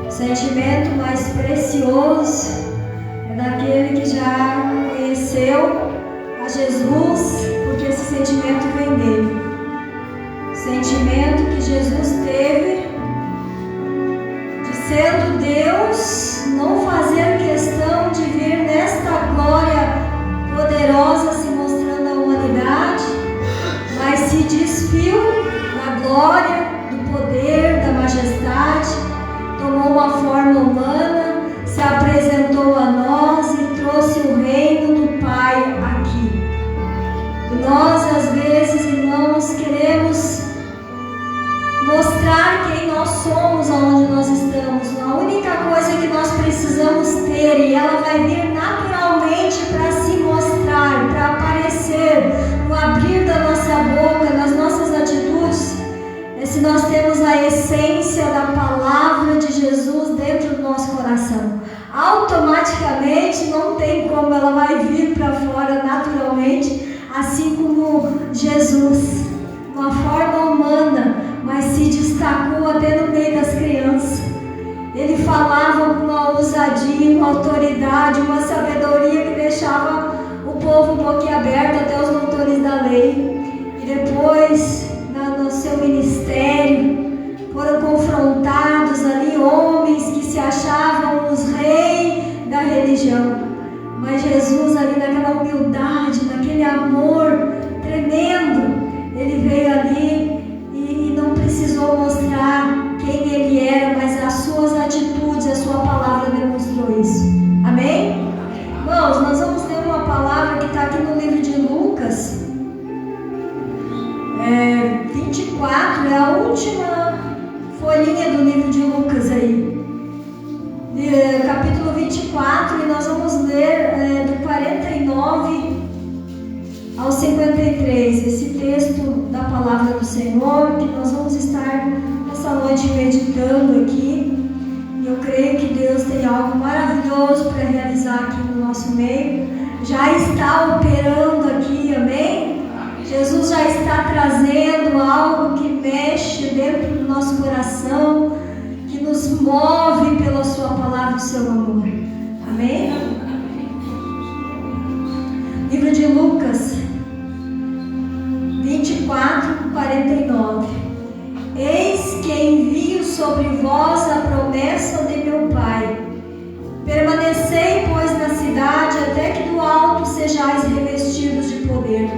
O sentimento mais precioso é daquele que já conheceu a Jesus, porque esse sentimento vem dele. O sentimento que Jesus teve de, sendo Deus, não fazer questão de vir nesta glória poderosa se mostrando à humanidade, mas se despiu da glória, do poder, da majestade, tomou uma forma humana, se apresentou a nós e trouxe o reino do Pai aqui. E nós, às vezes, irmãos, queremos mostrar quem nós somos, aonde nós estamos. A única coisa que nós precisamos ter, e ela vai vir naturalmente para se mostrar, para aparecer, no abrir da nossa boca, nas nossas atitudes, é se nós temos a essência da palavra de Jesus dentro do nosso coração. Automaticamente, não tem como, ela vai vir para fora naturalmente, assim como Jesus, uma forma humana, mas se destacou até no meio das crianças. Ele falava com uma ousadia, uma autoridade, uma sabedoria que deixava o povo boquiaberto, até os doutores da lei. E depois, no seu ministério, foram confrontados ali homens que se achavam os reis da religião. Mas Jesus, ali naquela humildade, naquele amor tremendo, ele veio ali e não precisou mostrar quem ele era, mas as suas atitudes, a sua palavra demonstrou isso. Amém? Irmãos, nós vamos ler uma palavra que está aqui no livro de Lucas 24, é a última folhinha do livro de Lucas aí, capítulo 24, e nós vamos ler do 49 ao 53, esse texto da palavra do Senhor, que nós vamos estar nessa noite meditando aqui. E eu creio que Deus tem algo maravilhoso para realizar aqui no nosso meio, já está operando aqui, amém? Jesus já está trazendo algo que mexe dentro do nosso coração, que nos move pela sua palavra e seu amor, amém? Livro de Lucas 24, 49. Eis que envio sobre vós a promessa de meu Pai. Permanecei, pois, na cidade, até que do alto sejais revestidos de poder.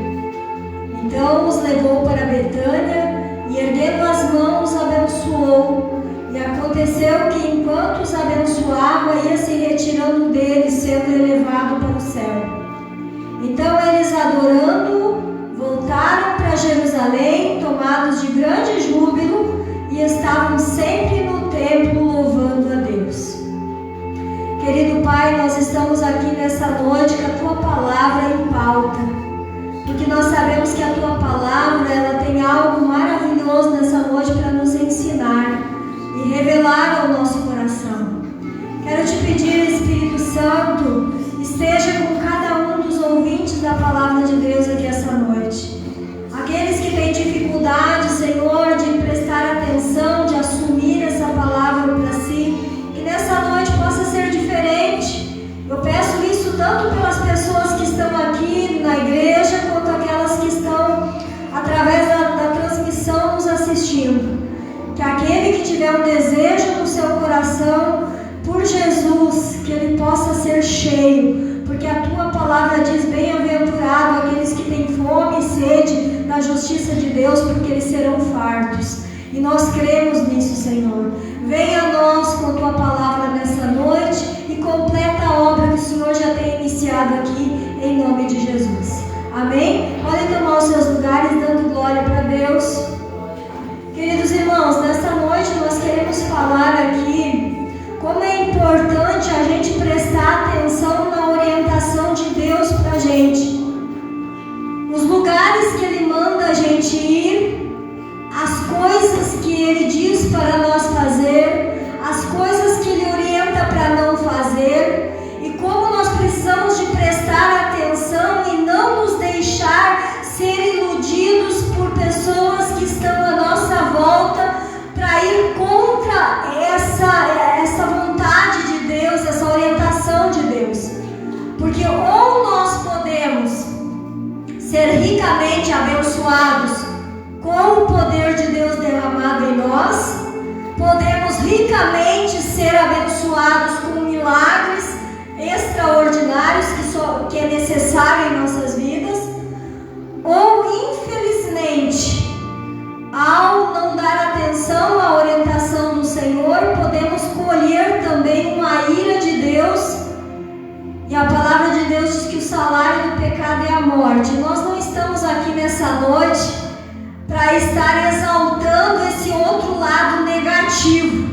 Então os levou para Betânia, e erguendo as mãos, abençoou. E aconteceu que, enquanto os abençoava, ia se retirando deles, sendo elevado para o céu. Então eles, adorando-o, voltaram para Jerusalém, tomados de grande júbilo, e estavam sempre no templo louvando a Deus. Querido Pai, nós estamos aqui nessa noite com a Tua palavra em pauta, porque nós sabemos que a Tua palavra, ela tem algo maravilhoso nessa noite para nos ensinar e revelar ao nosso coração. Quero te pedir, Espírito Santo, esteja com cada um dos ouvintes da palavra de Deus aqui essa noite. Aqueles que têm dificuldade, Senhor, de prestar atenção, de assumir essa palavra para si, que nessa noite possa ser diferente. Eu peço isso tanto pelas pessoas que estão aqui na igreja, quanto aquelas que estão através da transmissão nos assistindo. Que aquele que tiver um desejo no seu coração por Jesus, que ele possa ser cheio, porque a Tua palavra diz: bem-aventurado aqueles que têm fome e sede da justiça de Deus, porque eles serão fartos. E nós cremos nisso, Senhor. Venha a nós com a Tua palavra nessa noite e completa a obra que o Senhor já tem iniciado aqui, em nome de Jesus. Amém? Podem tomar os seus lugares, dando glória para Deus. Queridos irmãos, nesta noite nós queremos falar aqui como é importante a gente prestar atenção na orientação de Deus para a gente. Os lugares que Ele manda a gente ir, as coisas que Ele diz para nós fazer, as coisas que Ele orienta para não fazer, e como nós precisamos de prestar atenção e não nos deixar ser iludidos por pessoas que estão à nossa volta para ir contra essa vontade de Deus, essa orientação de Deus. Porque ou nós podemos ser ricamente abençoados com o poder de Deus derramado em nós, podemos ricamente ser abençoados com milagres extraordinários que é necessário em nossas vidas, ou infelizmente, ao não dar atenção à orientação do Senhor, podemos colher também uma ira de Deus. E a palavra de Deus diz que o salário do pecado é a morte. Nós não estamos aqui nessa noite para estar exaltando esse outro lado negativo,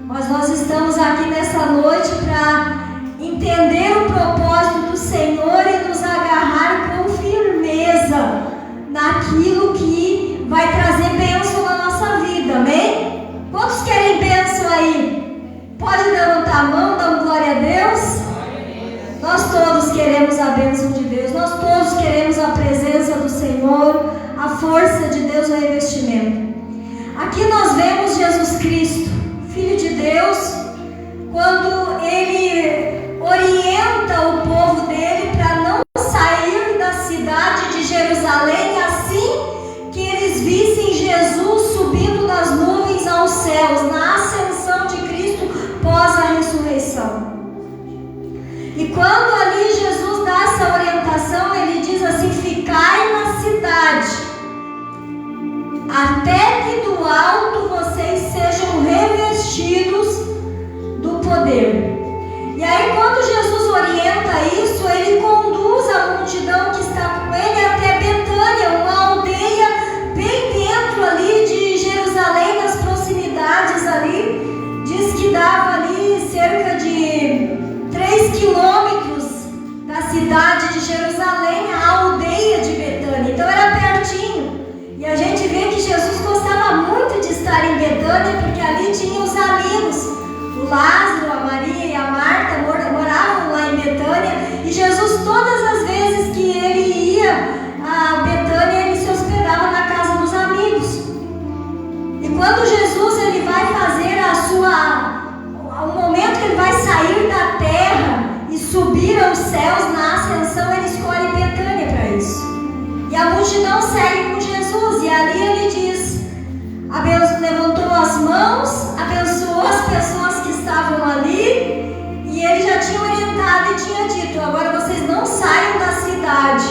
mas nós estamos aqui nessa noite para entender o propósito do Senhor e nos agarrar com firmeza naquilo que vai trazer bênção na nossa vida, amém? Quantos querem bênção aí? Pode levantar a mão, dar glória a Deus? Nós todos queremos a bênção de Deus, nós todos queremos a presença do Senhor, a força de Deus no revestimento. Aqui nós vemos Jesus Cristo, Filho de Deus, quando Ele orienta o povo dele para não sair da cidade de Jerusalém assim que eles vissem Jesus subindo das nuvens aos céus, na ascensão de Cristo pós a ressurreição. E quando ali Jesus dá essa orientação, ele diz assim: ficai na cidade, até que do alto vocês sejam revestidos do poder. E aí quando Jesus orienta isso, ele conduz a multidão que está com ele até Betânia, uma aldeia bem dentro ali de Jerusalém, nas proximidades ali. Diz que dava ali cerca de 3 quilômetros da cidade de Jerusalém, a aldeia de Betânia. Então era pertinho. E a gente vê que Jesus gostava muito de estar em Betânia, porque ali tinha os amigos. O Lázaro, a Maria e a Marta moravam lá em Betânia. E Jesus, todas as vezes que ele ia a Betânia, ele se hospedava na casa dos amigos. E quando Jesus ele vai fazer o momento que ele vai sair da terra e subir aos céus na ascensão, ele escolhe Betânia para isso. E a multidão segue com Jesus, e ali ele diz, levantou as mãos, abençoou as pessoas que estavam ali, e ele já tinha orientado e tinha dito: agora vocês não saiam da cidade.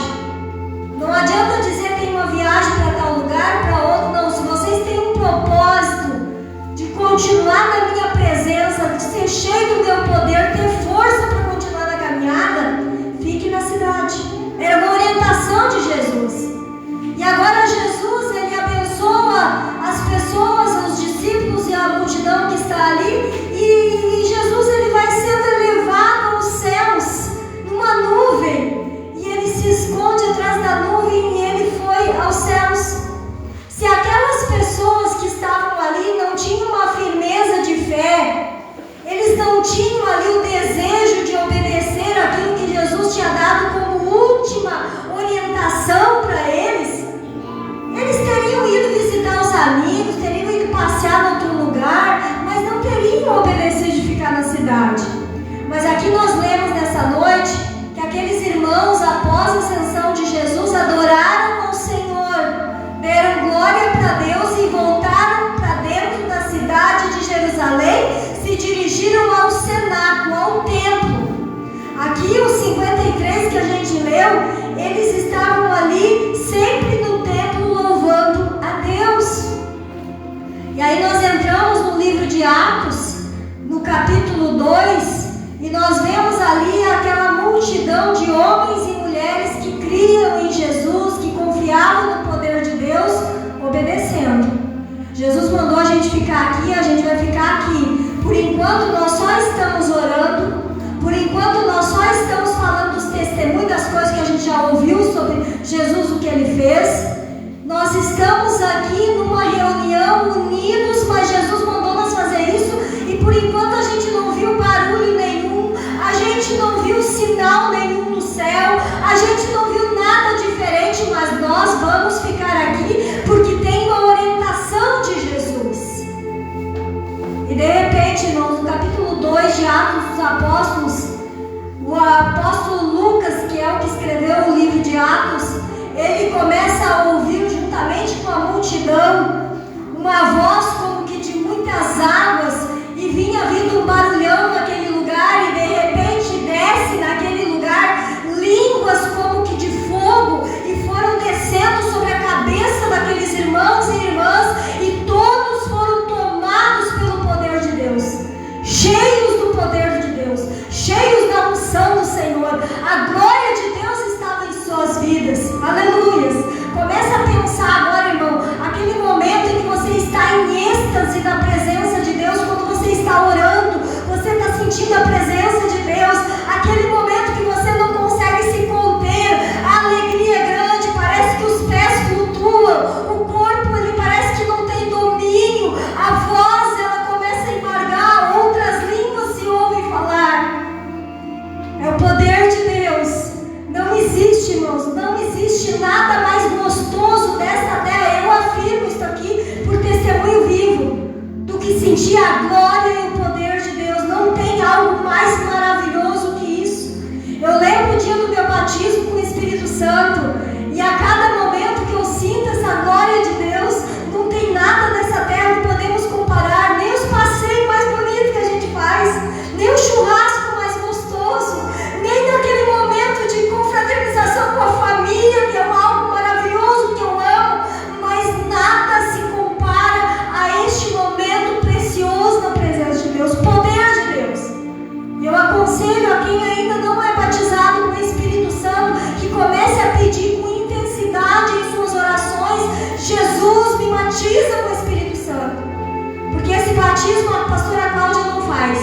Não adianta dizer tem uma viagem para tal lugar, para outro. Não, se vocês têm um propósito de continuar na minha presença, de ser cheio do meu poder, ter força para continuar na caminhada, fique na cidade. Era uma orientação de Jesus. E agora Jesus, ele abençoa as pessoas, os discípulos e a multidão que está ali, e Jesus ele vai sendo elevado aos céus numa nuvem, e ele se esconde atrás da nuvem e ele foi aos céus. Se aquelas pessoas que estavam ali não tinham uma firmeza de fé, eles não tinham ali o desejo de obedecer aquilo que Jesus tinha dado como última orientação para eles, eles teriam ido visitar os amigos, teriam ido passear em outro lugar, mas não teriam obedecido de ficar na cidade. Mas aqui nós lemos nessa noite que aqueles irmãos, após a ascensão de Jesus, adoraram ao Senhor, deram glória para Deus e voltaram para dentro da cidade de Jerusalém, se dirigiram ao cenáculo, ao templo. Aqui os 53 que a gente leu, eles estavam ali sempre no templo louvando a Deus. E aí nós entramos no livro de Atos, no capítulo 2, e nós vemos ali aquela multidão de homens e mulheres que criam em Jesus, que confiavam no poder de Deus, obedecendo. Jesus mandou a gente ficar aqui, a gente vai ficar aqui. Por enquanto nós só estamos orando, por enquanto nós só estamos falando dos testemunhos, das coisas que a gente já ouviu sobre Jesus, o que ele fez. Nós estamos aqui numa reunião unidos, mas Jesus mandou nós fazer isso, e por enquanto a gente não viu barulho nenhum, a gente não viu sinal nenhum no céu, a gente não viu nada diferente, mas nós vamos ficar aqui porque tem uma orientação de Jesus. E de repente, irmãos, no capítulo 2 de Atos dos Apóstolos, o apóstolo Lucas, que é o que escreveu o livro de Atos, ele começa a ouvir juntamente com a multidão uma voz como que de muitas águas, e vinha vindo um barulhão naquele lugar, e de repente desce naquele lugar línguas como que de fogo, e foram descendo sobre a cabeça daqueles irmãos e irmãs, e todos foram tomados pelo poder de Deus, cheios do poder de Deus, cheios da unção do Senhor. A glória de Deus estava em suas vidas. Aleluias. Começa a pensar agora, irmão, aquele momento em que você está em êxtase da presença de Deus, quando você está orando, você está sentindo a presença de Deus, aquele momento que você não consegue se conter, a alegria é grande, parece que os pés flutuam, o corpo ele parece que não tem domínio, a voz ela começa a embargar, outras línguas se ouvem falar. É o poder de Deus. Não existe, irmãos, não existe nada mais gostoso desta terra, eu afirmo isso aqui por testemunho vivo, do que sentir a glória e o poder de Deus. Não tem algo mais maravilhoso que isso. Eu lembro o dia do meu batismo com o Espírito Santo, e a cada momento que eu sinto essa glória de Deus, não tem nada nessa terra que podemos comparar, nem os passeios mais bonitos que a gente faz, nem o churrasco mais gostoso, nem naquele momento de confraternização com a família, que é algo maravilhoso, que eu amo, mas nada se compara a este momento precioso na presença de Deus, poder de Deus. E eu aconselho a quem ainda não é batizado com o Espírito Santo, que comece a pedir com intensidade em suas orações: Jesus, me batiza com o Espírito Santo. Porque esse batismo a pastora Cláudia não faz.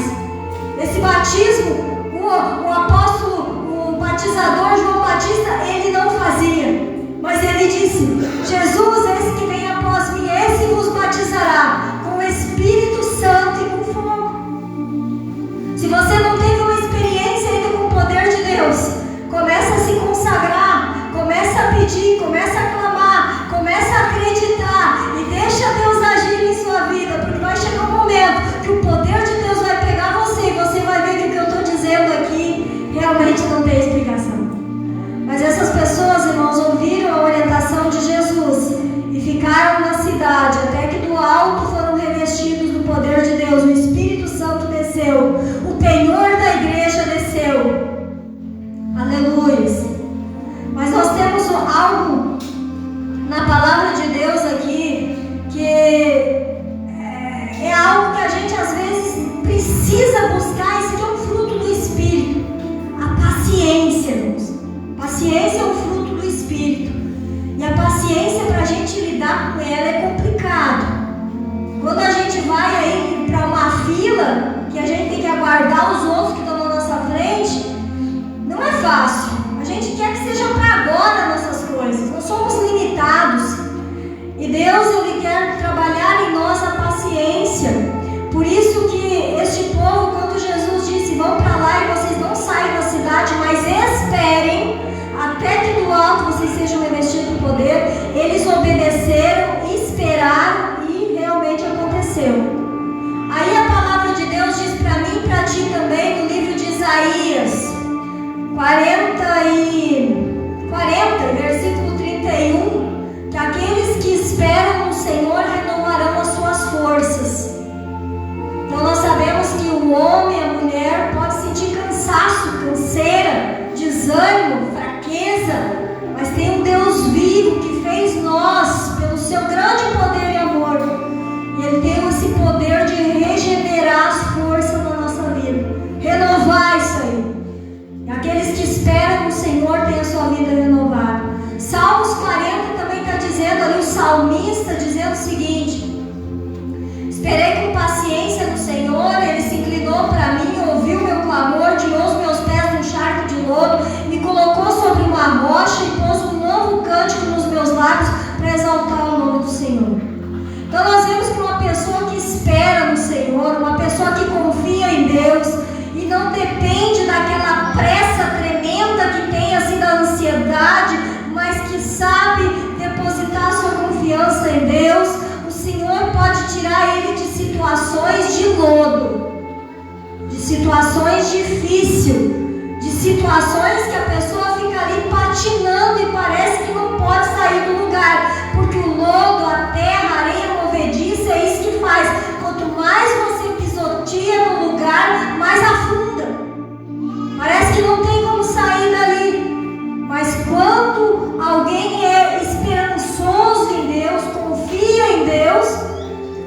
Esse batismo, o apóstolo, o batizador João Batista, ele não fazia. Mas ele disse: Jesus, esse que vem após mim, esse vos batizará com o Espírito Santo e com fogo. Se você não teve uma experiência ainda com o poder de Deus, começa a se consagrar, começa a pedir, começa a clamar, começa a acreditar e deixa Deus agir em sua vida, porque vai chegar um momento que o poder de Deus vai pegar você e você vai ver que o que eu estou dizendo aqui realmente não tem explicação. Mas essas pessoas, irmãos, ouviram a orientação de Jesus e ficaram na cidade, até que do alto foram revestidos do poder de Deus. O Espírito Santo desceu, o penhor da igreja desceu. Aleluia. Mas nós temos algo na palavra de Deus aqui que é algo que a gente às vezes precisa buscar. Isso aqui é um fruto do Espírito, a paciência, irmãos. Paciência é um fruto do Espírito, e a paciência, para a gente lidar com ela, é complicado. Quando a gente vai aí para uma fila, que a gente tem que aguardar os outros que estão na nossa frente, não é fácil. A gente quer que seja para agora nossas coisas. Nós somos limitados. E Deus, Ele quer trabalhar em nós a paciência. Por isso que este povo, quando Jesus disse: vão para lá e vocês não saem da cidade, mas esperem até que do alto vocês sejam revestidos do poder, eles obedeceram, esperaram e realmente aconteceu. Aí a palavra de Deus diz para mim e para ti também, no livro de Isaías 40, versículo 31, que aqueles que esperam no Senhor renovarão as suas forças. Então nós sabemos que o homem e a mulher pode sentir cansaço, canseira, desânimo, fraqueza, mas tem um Deus vivo que fez nós pelo seu grande poder e amor, e Ele tem esse poder de regenerar as forças da nossa vida, renovar isso aí. E aqueles que esperam no Senhor têm a sua vida renovada. Salmos 40 também está dizendo ali, o salmista dizendo o seguinte: esperei com paciência no Senhor, Ele se inclinou para mim, ouviu meu clamor, tirou os meus pés num charco de lodo, me colocou sobre uma rocha e pôs um novo cântico nos meus lábios para exaltar o nome do Senhor. Então nós vemos que uma pessoa que espera no Senhor, uma pessoa que confia em Deus e não depende daquela pressa tremenda que tem, assim, da ansiedade, mas que sabe depositar sua confiança em Deus, o Senhor pode tirar ele de situações de lodo, de situações difíceis, de situações que a pessoa fica ali patinando e parece que não pode sair do lugar, porque o lodo, a terra, a areia movediça é isso que faz. Quanto mais você pisoteia no lugar, mais afunda. Parece que não tem como sair dali. Mas quando alguém é esperançoso em Deus, confia em Deus,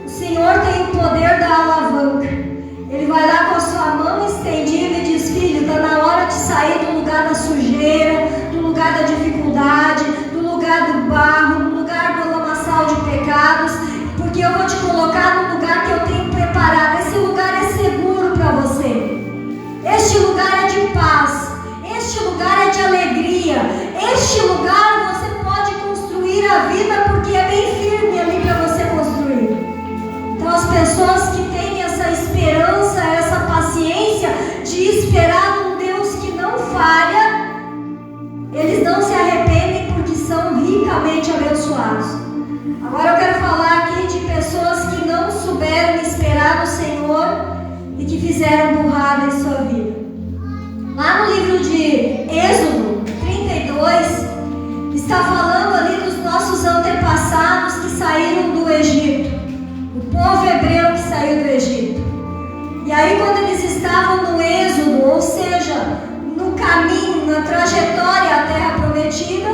o Senhor tem o poder da alavanca. Ele vai lá com a sua mão estendida e diz: filho, está na hora de sair do lugar da sujeira, do lugar da dificuldade, do lugar do barro, do lugar do lamaçal de pecados, porque eu vou te colocar no lugar que eu tenho preparado. Esse lugar é seguro para você. Este lugar é de paz. Este lugar é de alegria. Este lugar você pode construir a vida, porque é bem firme ali para você construir. Então as pessoas que têm essa esperança, essa paciência de esperar num Deus que não falha, eles não se arrependem porque são ricamente abençoados. Agora eu quero falar aqui de pessoas que não souberam esperar no Senhor e que fizeram burrada em sua vida. Lá no livro de Êxodo 32, está falando ali dos nossos antepassados que saíram do Egito, o povo hebreu que saiu do Egito. E aí quando eles estavam no êxodo, ou seja, no caminho, na trajetória à terra prometida,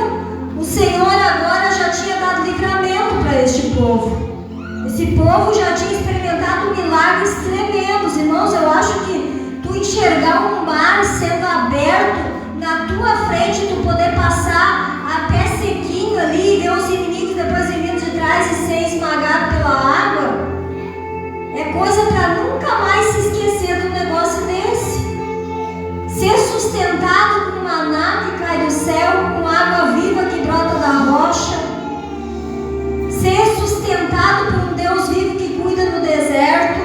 o Senhor agora já tinha dado livramento para este povo. Esse povo já tinha experimentado milagres tremendos. Irmãos, eu acho que tu enxergar um mar sendo aberto na tua frente, tu poder passar a pé sequinho ali e ver os inimigos depois vindo de trás e ser esmagado pela água, é coisa para nunca mais se esquecer de um negócio desse. Ser sustentado com maná que cai do céu, com água viva que brota da rocha, ser sustentado por um Deus vivo que cuida no deserto.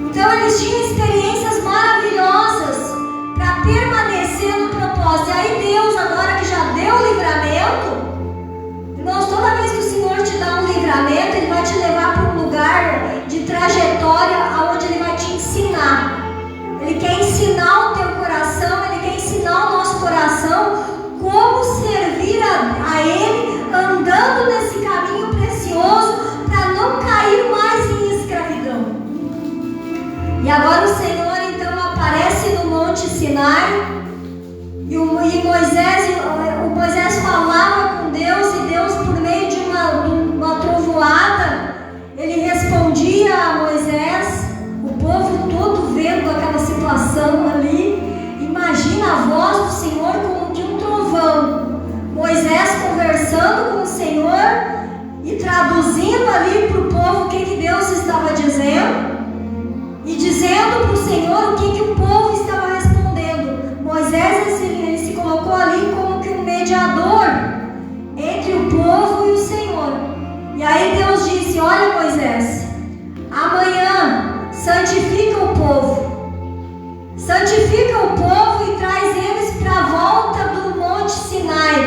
Então eles tinham experiências maravilhosas para permanecer no propósito. E aí Deus, agora que já deu o livramento, irmãos, toda vez que o Senhor te dá um livramento, Ele vai te levar para um lugar de trajetória onde Ele vai te ensinar. Ele quer ensinar o teu coração, Ele quer ensinar o nosso coração como servir a Ele, andando nesse caminho precioso, para não cair mais em escravidão. E agora o Senhor então aparece no Monte Sinai, e Moisés falava com Deus, e Deus, por meio de uma trovoada, Ele respondia a Moisés, o povo todo vendo aquela situação ali. Imagina a voz do Senhor como de um trovão, Moisés conversando com o Senhor e traduzindo ali para o povo o que Deus estava dizendo, e dizendo para o Senhor o que o povo estava respondendo. Moisés ele se colocou ali como que um mediador entre o povo e o Senhor. E aí Deus disse: olha, Moisés, amanhã santifica o povo e traz eles para a volta do Monte Sinai,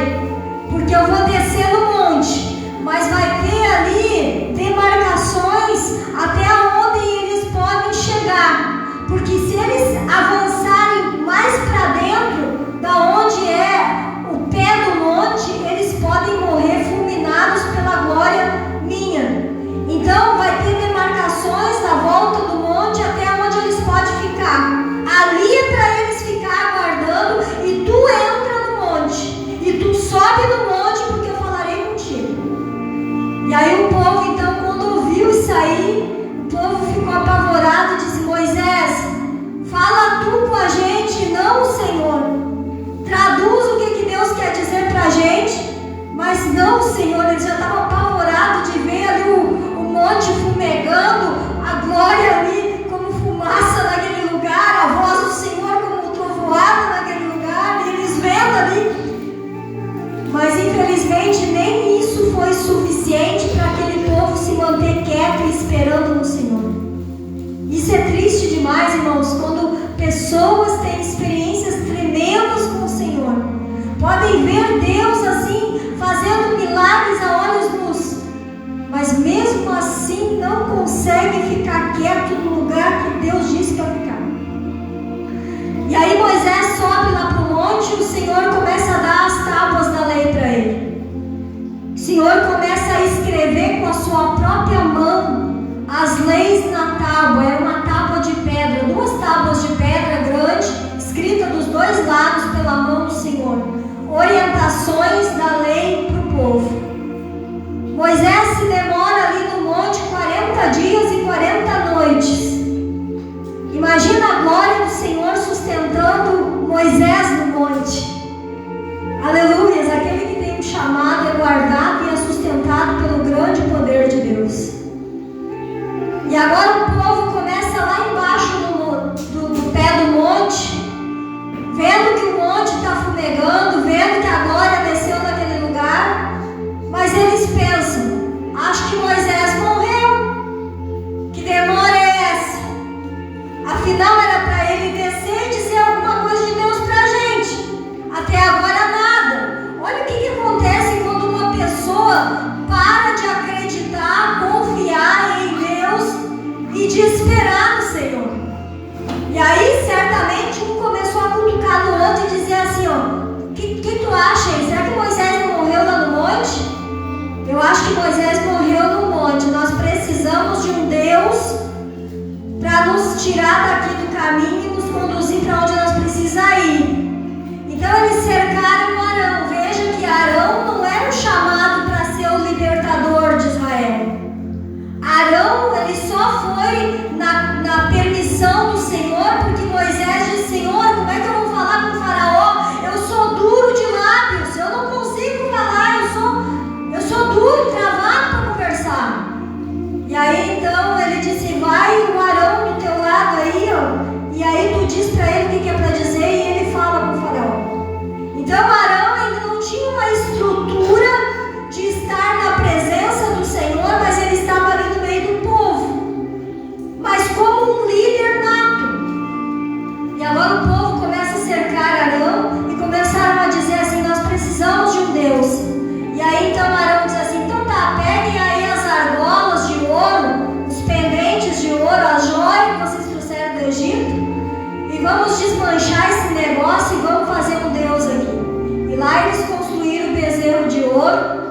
porque eu vou descer no monte, mas vai ter ali demarcações até onde eles podem chegar, porque se eles avançarem mais para dentro da onde é o pé do monte, eles podem morrer fulminados pela glória minha. Então vai ter demarcações na volta do monte até onde eles podem ficar. Ali é para eles ficar aguardando, e tu entra no monte, e tu sobe no monte, porque eu falarei contigo. E aí o povo então, quando ouviu isso aí, o povo ficou apavorado e disse: Moisés, fala tu com a gente, não o Senhor. Traduz o que Deus quer dizer para a gente. Mas não, Senhor, eles já estavam apavorados de ver ali o monte fumegando, a glória ali como fumaça naquele lugar, a voz do Senhor como trovoada naquele lugar, e eles vendo ali. Mas infelizmente nem isso foi suficiente para aquele povo se manter quieto e esperando no Senhor. Isso é triste demais, irmãos, quando pessoas têm experiências tremendas com o Senhor, podem ver Deus assim fazendo milagres a olhos nus, mas mesmo assim não conseguem ficar quieto leis na tábua, era uma tábua de pedra, 2 tábuas de pedra grande, escrita dos 2 lados pela mão do Senhor, orientações da lei para o povo. Moisés se demora ali no monte 40 dias e 40 noites. Imagina a glória do Senhor sustentando Moisés no monte. Aleluias, aquele que tem um chamado é guardado e é sustentado pelo grande poder de Deus. E agora o povo começa lá embaixo do pé do monte, vendo que o monte está fumegando, vendo que a glória desceu naquele lugar, mas eles pensam, acho que Moisés morreu, que demora é essa? Afinal era para ele descer e dizer alguma coisa de Deus para a gente, até agora nada. Olha o que acontece quando uma pessoa para de acreditar, confiar em Deus e de esperar no Senhor. E aí certamente um começou a cutucar no outro e dizer assim, ó, que tu acha aí? Será que Moisés não morreu lá no monte? Eu acho que Moisés morreu no monte. Nós precisamos de um Deus para nos tirar daqui do caminho e nos conduzir para onde nós precisamos ir. Então eles cercaram Arão. Veja que Arão não era o chamado para ser o libertador de Israel. Arão, ele só foi na permissão do Senhor, porque Moisés disse, Senhor, como é que eu vou falar com o faraó? Eu sou duro de lábios, eu não consigo falar, eu sou duro, travado para conversar. E aí então ele disse, vai o Arão do teu lado aí, ó, e aí tu diz para ele o que é para dizer e ele fala com o faraó. Então Arão ainda não tinha uma estrutura de estar na presença do Senhor, mas ele estava ali no meio do povo, mas como um líder nato. E agora o povo começa a cercar Arão e começaram a dizer assim, nós precisamos de um Deus. E aí então Arão diz assim, então tá, peguem aí as argolas de ouro, os pendentes de ouro, as joias que vocês trouxeram do Egito, e vamos desmanchar esse negócio e vamos fazer um Deus aqui. E lá eles construíram o bezerro de ouro,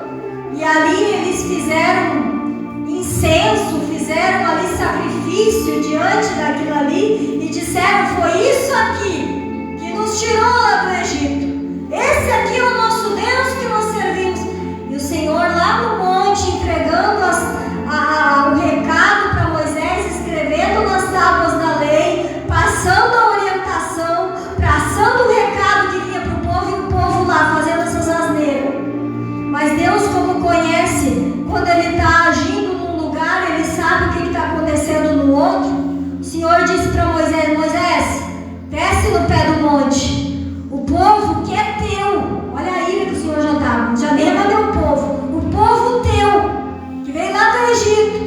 e ali eles fizeram incenso, fizeram ali sacrifício diante daquilo ali, e disseram, foi isso aqui que nos tirou lá do Egito. Esse aqui é o nosso Deus que nós servimos. E o Senhor lá no monte entregando o recado para Moisés, escrevendo nas tábuas da lei, passando a orientação, passando o recado que vinha para o povo, e o povo lá fazendo essas asneiras. Mas Deus, como conhece, quando Ele está agindo num lugar, Ele sabe o que está acontecendo no outro. O Senhor disse para Moisés, Moisés, desce no pé do monte. O povo que é teu, olha a ira que o Senhor já estava, já nem é meu povo, o povo teu, que veio lá do Egito,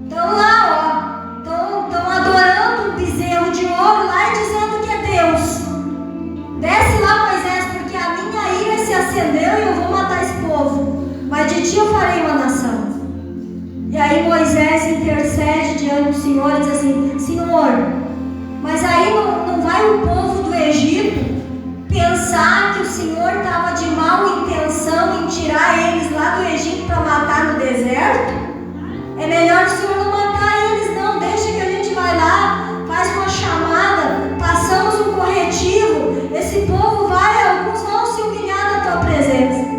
estão lá, estão adorando um bezerro de ouro lá e dizendo que é Deus. Desce lá, Moisés, porque a minha ira se acendeu e eu vou matar esse povo, mas de ti eu farei uma nação. E aí Moisés intercede diante do Senhor e diz assim, Senhor, mas aí não vai o povo do Egito pensar que o Senhor estava de mal intenção em tirar eles lá do Egito para matar no deserto? É melhor o Senhor não matar eles, não. Deixa que a gente vai lá, faz uma chamada, passamos um corretivo, esse povo vai, alguns vão se humilhar na tua presença.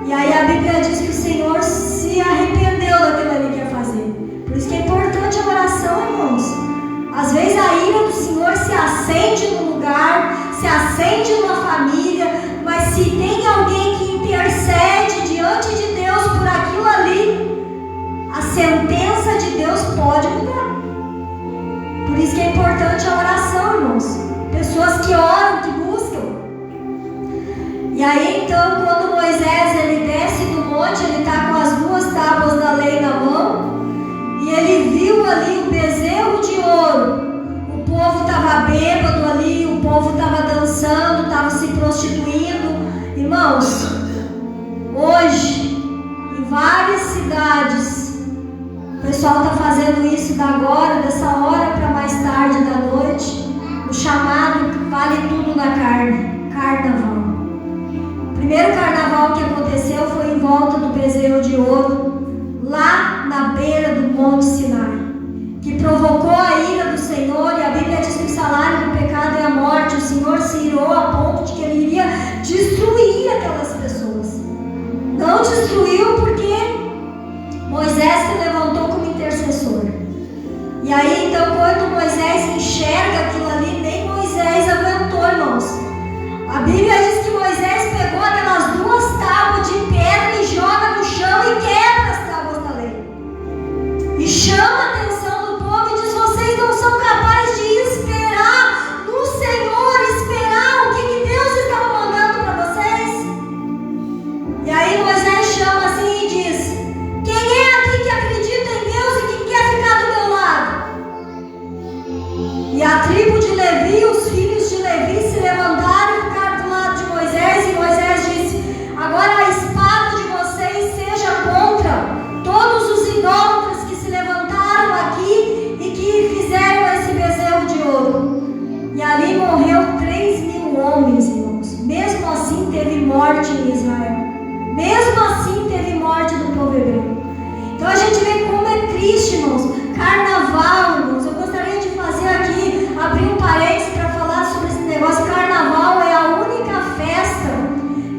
E aí a Bíblia diz que o Senhor se arrependeu daquilo ali que ia fazer. Por isso que é importante a oração, irmãos. Às vezes a ira do Senhor se acende no lugar, se acende numa família, mas se tem alguém que intercede diante de Deus por aquilo ali, a sentença de Deus pode mudar. Por isso que é importante a oração, irmãos. Pessoas que oram, que buscam. E aí então, quando Moisés ele desce do monte, ele está com as 2 tábuas da lei na mão, e ele viu ali o bezerro de ouro. O povo estava bêbado ali, o povo estava dançando, estava se prostituindo. Irmãos, hoje, em várias cidades, o pessoal está fazendo isso da agora, dessa hora para mais tarde da noite, o chamado vale tudo na carne, carnaval. O primeiro carnaval que aconteceu foi em volta do bezerro de ouro, lá na beira do Monte Sinai. se irou a ponto de que ele iria destruir aquelas pessoas. Não destruiu porque Moisés se levantou como intercessor. E aí então quando Moisés enxerga aquilo ali, nem Moisés aguentou, irmãos. A Bíblia diz que Moisés pegou aquelas 2 tábuas de pedra e joga no chão e quebra as tábuas da lei. E chama a atenção do povo e diz: vocês não são capazes de esperar no Senhor, esperar o que Deus estava mandando para vocês? E aí Moisés chama assim e diz: quem é aqui que acredita em Deus e que quer ficar do meu lado? E a tribo de Levi, os filhos de Levi se levantaram e ficaram do lado de Moisés. E Moisés disse: agora a espada de vocês seja contra todos os idólatras que se levantaram aqui e que fizeram esse bezerro de ouro. E ali morreu 3.000 homens, irmãos. Mesmo assim teve morte em Israel. Mesmo assim teve morte do povo hebreu. Então a gente vê como é triste, irmãos. Carnaval, irmãos. Eu gostaria de fazer aqui, abrir um parênteses para falar sobre esse negócio. Carnaval é a única festa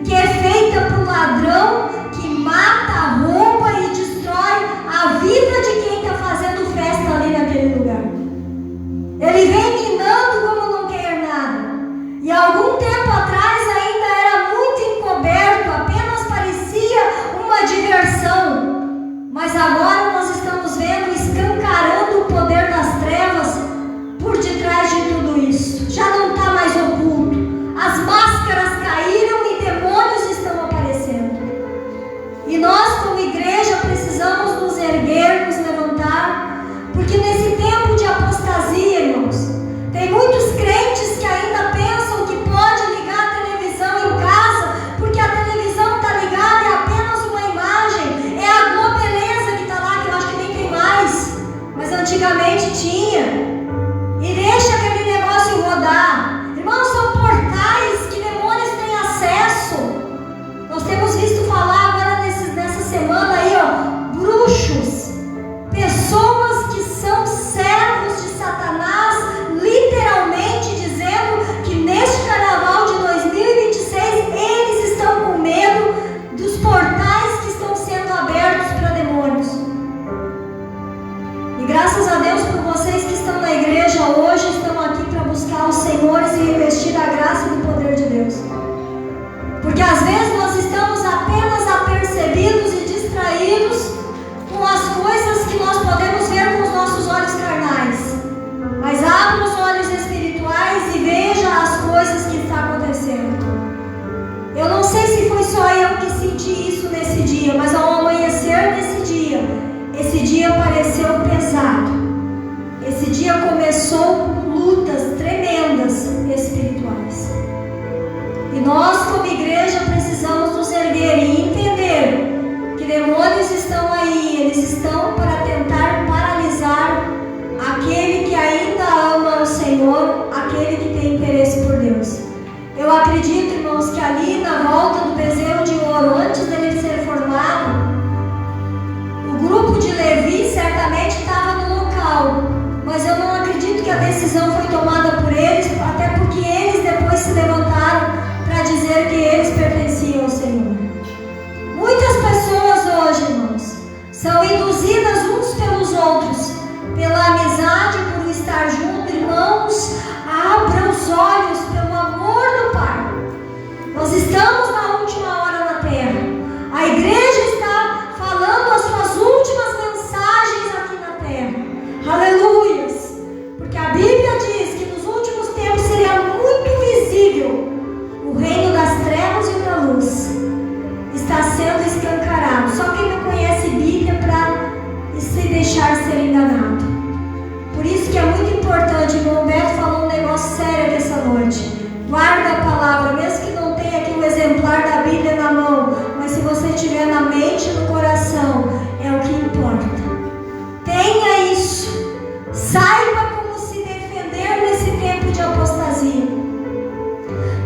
que é feita por ladrão que mata, rouba e destrói a vida de quem está fazendo festa ali naquele lugar. Ele vem minando como não quer nada. E algum tempo atrás ainda era muito encoberto, apenas parecia uma diversão. Mas agora nós estamos vendo escancarando o poder das trevas por detrás de tudo isso. Já não está mais oculto. As máscaras caíram e demônios estão aparecendo. E nós, como igreja, precisamos nos erguer, nos levantar, porque nesse tempo de apostasia, irmãos, tem muitos crentes que ainda pensam que pode ligar a televisão em casa, porque a televisão está ligada, é apenas uma imagem, é a Globeleza que está lá, que eu acho que nem tem mais, mas antigamente tinha, e deixa aquele negócio rodar. Irmãos, são portais que demônios têm acesso. Nós temos visto falar agora nessa semana aí, ó, bruxos, pessoas que são servos de Satanás, literalmente dizendo que neste carnaval de 2026 eles estão com medo dos portais que estão sendo abertos para demônios. E graças a Deus por vocês que estão na igreja hoje, estão aqui para buscar os senhores e revestir a graça e o poder de Deus. Porque às vezes nós estamos apenas apercebidos e distraídos com as coisas que nós podemos ver com os nossos olhos carnais. Mas abra os olhos espirituais e veja as coisas que estão acontecendo. Eu não sei se foi só eu que senti isso nesse dia, mas ao amanhecer desse dia, esse dia pareceu pesado. Esse dia começou com lutas tremendas espirituais. E nós, como igreja, precisamos nos erguer e entender que demônios estão aí, eles estão para tentar paralisar aquele que ainda ama o Senhor, aquele que tem interesse por Deus. Eu acredito, irmãos, que ali na volta do bezerro de ouro, antes dele ser formado, o grupo de Levi certamente estava no local, mas eu não acredito que a decisão foi tomada por eles, até porque eles depois se levantaram para dizer que eles pertenciam ao Senhor. Muitas pessoas hoje, irmãos, são induzidas uns pelos outros, pela amizade, por estar junto. Irmãos, abram os olhos pelo amor do Pai. Nós estamos na última hora na terra. A igreja está falando as suas últimas mensagens aqui na terra. Aleluias! Porque a Bíblia diz que nos últimos tempos seria muito visível o reino das trevas e da luz. Está sendo escancarado. Só quem não conhece Bíblia para se deixar ser enganado. Por isso que é muito importante. O irmão Beto falou um negócio sério aqui essa noite. Guarda a palavra, mesmo que não tenha aqui um exemplar da Bíblia na mão, mas se você tiver na mente e no coração, é o que importa. Tenha isso. Saiba como se defender nesse tempo de apostasia.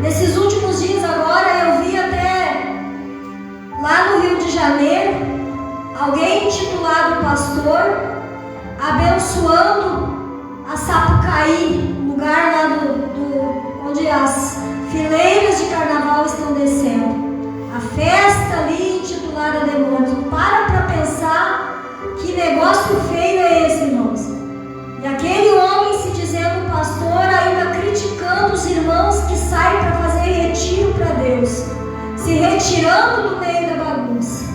Nesses últimos dias agora eu vi até lá no Rio de Janeiro alguém intitulado pastor abençoando a Sapucaí, lugar lá onde as fileiras de carnaval estão descendo. A festa ali intitulada Demônios. Para pensar que negócio feio é esse, irmãos. E aquele homem se dizendo pastor, ainda criticando os irmãos que saem para fazer retiro para Deus, se retirando do meio da bagunça.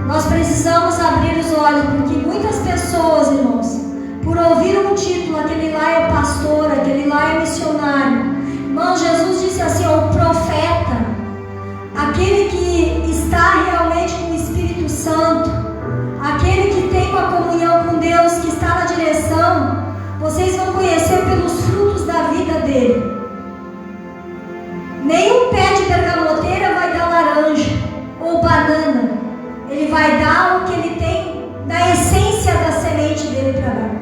Nós precisamos abrir os olhos, porque muitas pessoas, irmãos, por ouvir um título, aquele lá é pastor, aquele lá é missionário. Irmão, Jesus disse assim, o profeta, aquele que está realmente com o Espírito Santo, aquele que tem uma comunhão com Deus, que está na direção, vocês vão conhecer pelos frutos da vida dele. Nenhum pé de bergamoteira vai dar laranja ou banana. Ele vai dar o que ele tem da essência da semente dele para dar.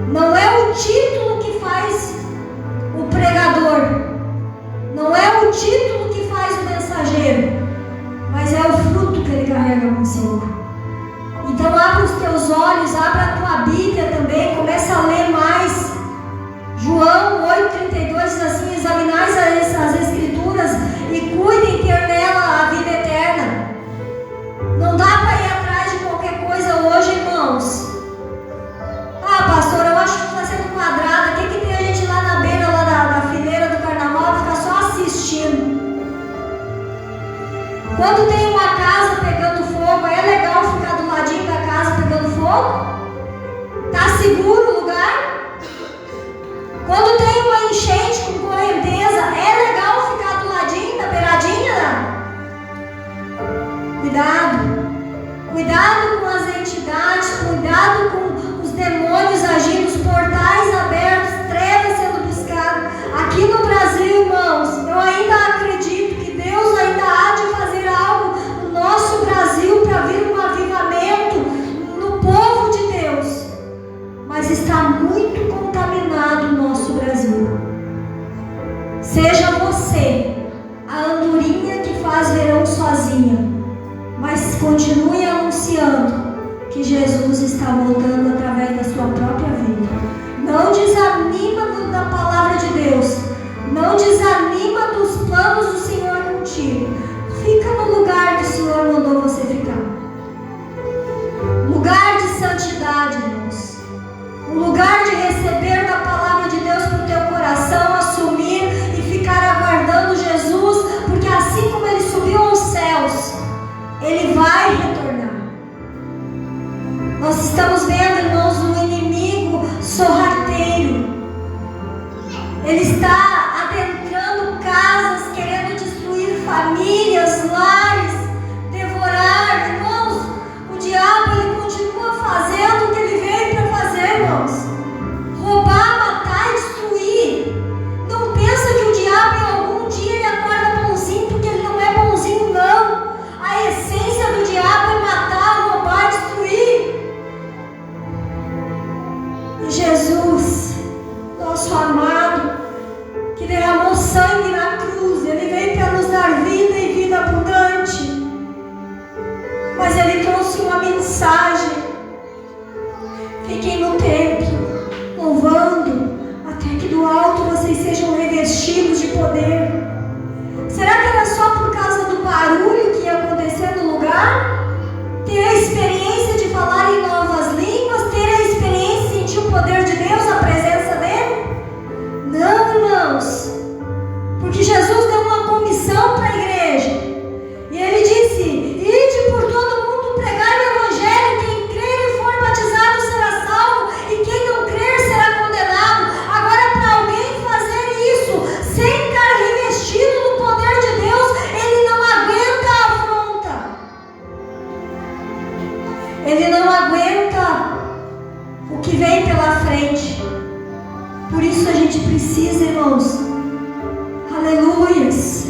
Não é o título que faz o pregador, não é o título que faz o mensageiro, mas é o fruto que ele carrega consigo. Então abre os teus olhos, abre a tua Bíblia também, começa a ler mais. João 8,32 diz assim, examinais as Escrituras e cuidem ter nela a vida eterna. Não dá para ir atrás de qualquer coisa hoje, irmãos. Pastor, eu acho que está sendo quadrada. O que tem a gente lá na beira lá da fileira do carnaval ficar só assistindo? Quando tem uma casa pegando fogo, é legal ficar do ladinho da casa pegando fogo? Tá seguro o lugar? Quando tem uma enchente com correnteza, é legal ficar do ladinho, da beiradinha? Cuidado com as entidades, cuidado com os demônios agindo, os portais abertos, trevas sendo buscadas. Aqui no Brasil, irmãos, eu ainda acredito que Deus ainda há de fazer algo no nosso Brasil para vir um avivamento no povo de Deus. Mas está muito contaminado o nosso Brasil. Seja você a andorinha que faz verão sozinha, mas continue anunciando que Jesus está voltando através da sua própria vida. Não desanima da palavra de Deus. Não desanima dos planos do Senhor contigo. Fica no lugar que o Senhor mandou você ficar. Lugar de santidade, irmãos. Um lugar de receber da palavra de Deus para o teu coração, assumir e ficar aguardando Jesus, porque assim como ele subiu aos céus, ele vai retornar. Nós estamos vendo, irmãos, um inimigo sorrateiro. Ele está adentrando casas, querendo destruir famílias, lares, devorar. Irmãos, o diabo, ele continua fazendo o que ele veio para fazer, irmãos. Roubar, matar e destruir. Não pensa que o diabo em algum dia ele acorda bonzinho, porque ele não é bonzinho, não. A essência do diabo é matar, roubar, destruir. E Jesus, nosso amado, que derramou sangue na cruz, ele veio para nos dar vida e vida abundante. Mas ele trouxe uma mensagem: fiquem no templo, louvando, até que do alto vocês sejam revestidos de poder. Será que era só por causa do barulho que ia acontecer no lugar? Ter a experiência de falar em novas línguas, ter a experiência de sentir o poder de Deus, a presença dele? Não, irmãos, porque Jesus deu uma comissão para a igreja, e ele disse: ide por todo mundo, pregai o evangelho, quem crer e for batizado será salvo, e quem não crer será condenado. Agora, para alguém fazer isso sem estar revestido do poder de Deus, ele não aguenta a afronta, ele não aguenta o que vem pela frente. Por isso a gente precisa, irmãos, aleluias,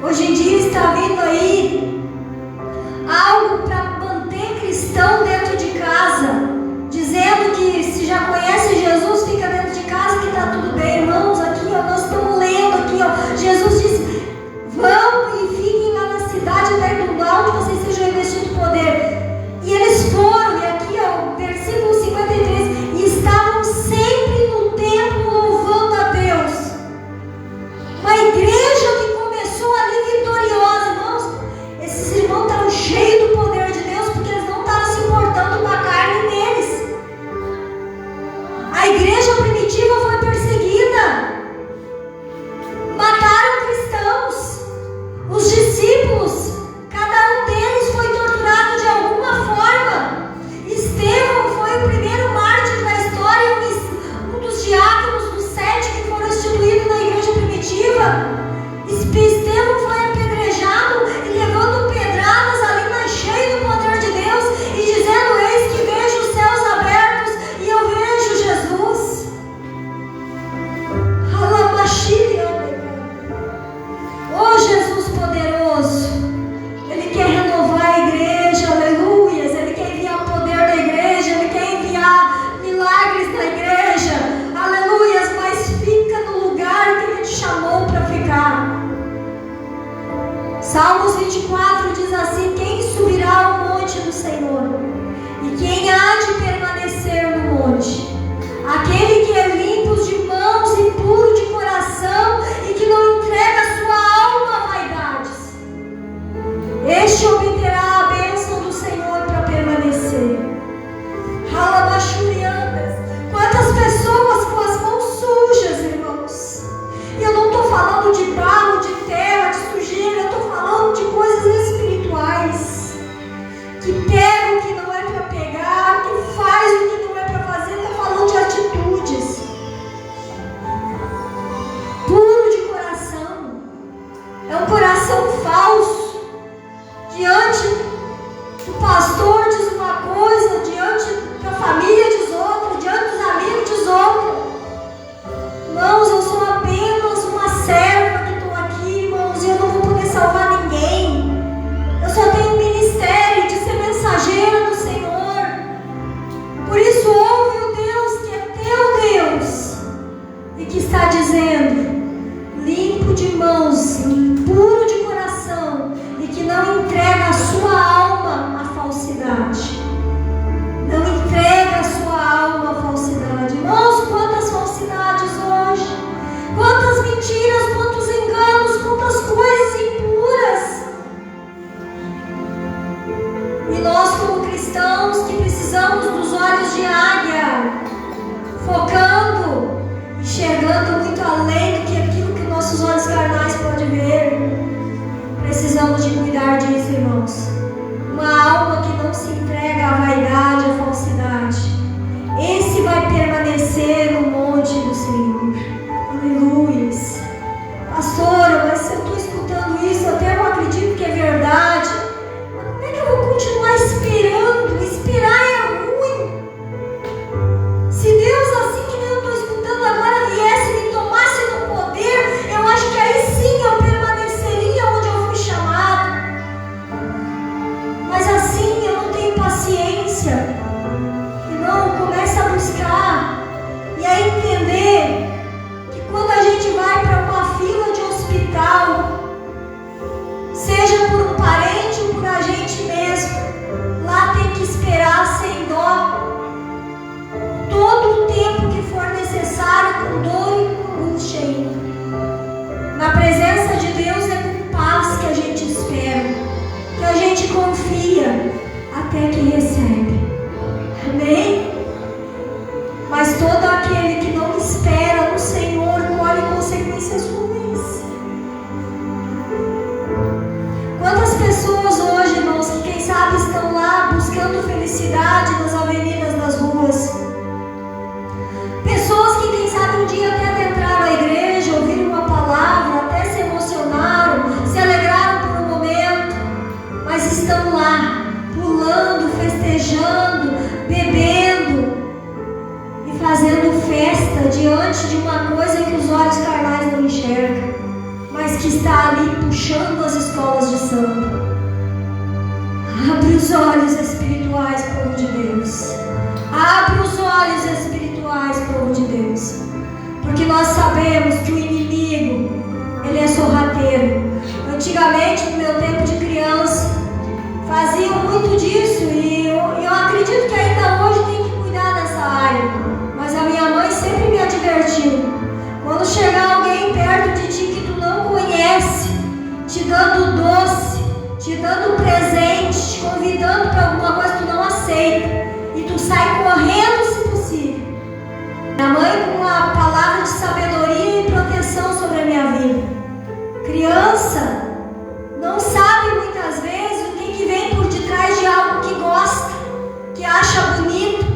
hoje em dia está vindo aí algo para manter cristão dentro de casa, dizendo que se já conhece Jesus, fica dentro de casa que está tudo bem. Irmãos, aqui ó, nós estamos lendo aqui, ó, Jesus disse: vão e fiquem lá na cidade até do alto vocês sejam revestidos de poder. E eles foram, e aqui ó, versículo 53, e estavam sempre no templo louvando a Deus mas todo aquele que não espera no Senhor colhe consequências ruins. Quantas pessoas hoje, irmãos, que quem sabe estão lá buscando felicidade nas avenidas, nas ruas. Pessoas que quem sabe um dia até entraram à igreja, ouviram uma palavra, até se emocionaram, se alegraram por um momento, mas estão lá, pulando, festejando, bebendo e fazendo festa diante de uma coisa que os olhos carnais não enxergam, mas que está ali puxando as escolas de samba. Abre os olhos espirituais, povo de Deus. Abre os olhos espirituais, povo de Deus. Porque nós sabemos que o inimigo, ele é sorrateiro. Antigamente, no meu tempo de criança, faziam muito disso. E eu acredito que ainda hoje tem que cuidar dessa área. Mas a minha mãe sempre me advertiu. Quando chegar alguém perto de ti que tu não conhece, te dando doce, te dando presente, te convidando para alguma coisa que tu não aceita, e tu sai correndo se possível. Minha mãe com uma palavra de sabedoria e proteção sobre a minha vida. Criança não sabe muitas vezes o que vem por detrás de algo que gosta, que acha bonito,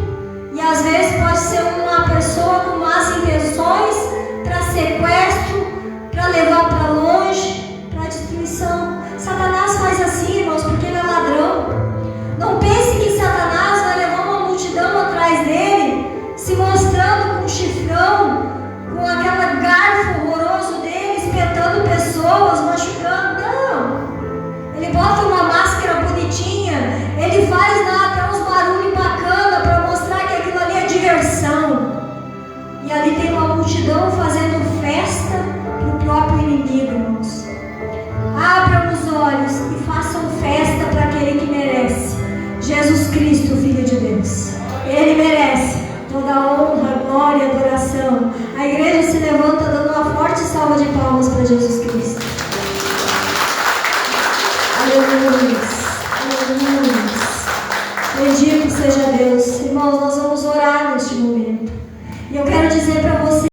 e às vezes pode ser uma pessoa com más intenções para sequestro, para levar para longe, para destruição. Satanás faz assim, irmãos, porque ele é ladrão. Não pense que Satanás vai levar uma multidão atrás dele, se mostrando com um chifrão, com aquele garfo horroroso dele, espetando pessoas, machucando. Não! Ele bota uma máscara